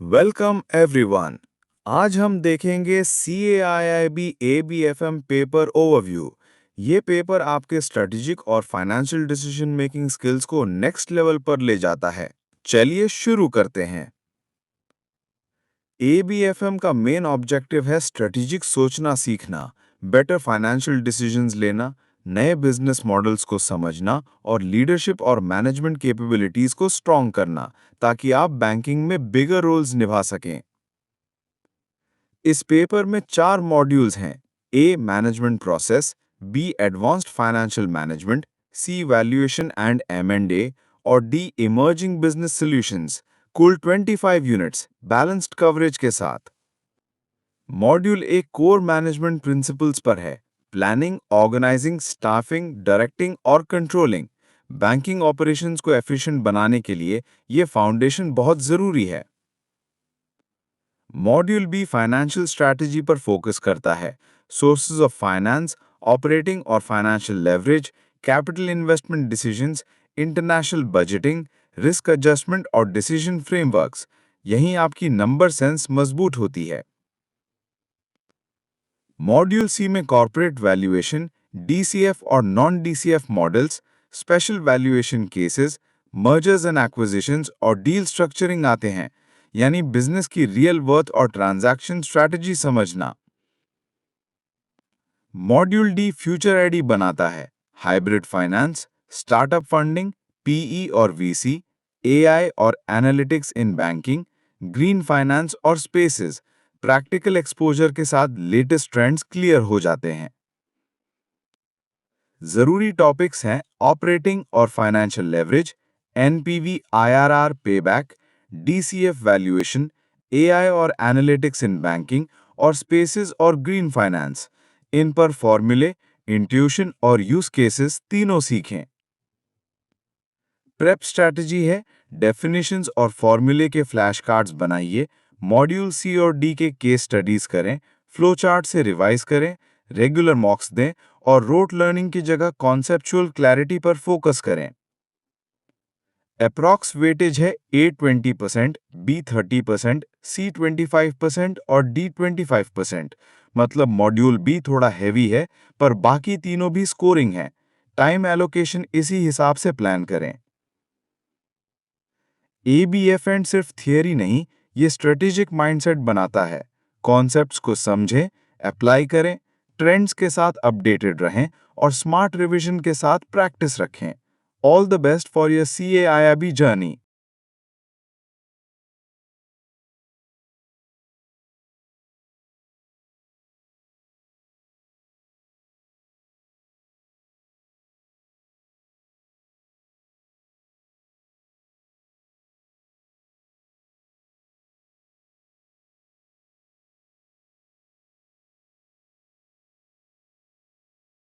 Welcome everyone. आज हम देखेंगे C A I B A B F M paper overview. ये पेपर आपके स्ट्रेटेजिक और फाइनेंशियल डिसीजन मेकिंग स्किल्स को नेक्स्ट लेवल पर ले जाता है। चलिए शुरू करते हैं। ए बी एफ एम का मेन ऑब्जेक्टिव है स्ट्रेटेजिक सोचना सीखना, बेटर फाइनेंशियल डिसीजंस लेना, नए बिजनेस मॉडल्स को समझना और लीडरशिप और मैनेजमेंट कैपेबिलिटीज को स्ट्रॉन्ग करना, ताकि आप बैंकिंग में बिगर रोल्स निभा सकें। इस पेपर में 4 मॉड्यूल्स हैं। A management process, B advanced financial management, C valuation and एम&ए और डी इमर्जिंग बिजनेस सॉल्यूशंस। कुल 25 यूनिट्स बैलेंस्ड कवरेज के साथ। मॉड्यूल एक कोर मैनेजमेंट प्रिंसिपल्स पर है। प्लानिंग, ऑर्गेनाइजिंग, स्टाफिंग, डायरेक्टिंग और कंट्रोलिंग। बैंकिंग ऑपरेशंस को एफिशिएंट बनाने के लिए ये फाउंडेशन बहुत जरूरी है। मॉड्यूल बी फाइनेंशियल स्ट्रैटेजी पर फोकस करता है। सोर्सेज ऑफ फाइनेंस, ऑपरेटिंग और financial leverage, capital investment decisions, international budgeting, risk adjustment और डिसीजन फ्रेमवर्क्स। यहीं आपकी नंबर सेंस मजबूत होती है। मॉड्यूल सी में कॉर्पोरेट वैल्यूएशन, डीसीएफ और non DCF models, special valuation cases, mergers and acquisitions और डील स्ट्रक्चरिंग आते हैं, यानी बिजनेस की रियल वर्थ और ट्रांजैक्शन स्ट्रैटेजी समझना। मॉड्यूल डी फ्यूचर आईडी बनाता है। Hybrid finance, startup funding, PE और वीसी, एआई और analytics in banking, green finance और स्पेसेस। प्रैक्टिकल एक्सपोजर के साथ लेटेस्ट ट्रेंड्स क्लियर हो जाते हैं। जरूरी टॉपिक्स हैं ऑपरेटिंग और financial leverage, NPV IRR payback, DCF valuation, AI और एनालिटिक्स इन बैंकिंग और स्पेसेस और ग्रीन फाइनेंस। इन पर फॉर्मूले, इंट्यूशन और यूज केसेस तीनों सीखें। प्रेप स्ट्रैटेजी है। डेफिनेशंस और फॉर्मूले के फ्लैश कार्ड्स बनाइए। मॉड्यूल सी और डी के केस स्टडीज करें। फ्लो चार्ट से रिवाइज करें। रेगुलर मॉक्स दें और रोट लर्निंग की जगह कॉन्सेप्चुअल क्लैरिटी पर फोकस करें। अप्रॉक्स वेटेज है ए 20%, बी 30%, सी 25% और डी 25%। मतलब मॉड्यूल बी थोड़ा हैवी है, पर बाकी तीनों भी स्कोरिंग है। टाइम एलोकेशन इसी हिसाब से प्लान करें। एबीएफ एंड सिर्फ थियरी नहीं, ये स्ट्रेटेजिक माइंडसेट बनाता है। कॉन्सेप्ट्स को समझें, अप्लाई करें, ट्रेंड्स के साथ अपडेटेड रहें और स्मार्ट रिवीजन के साथ प्रैक्टिस रखें। All the best for your CAIIB journey.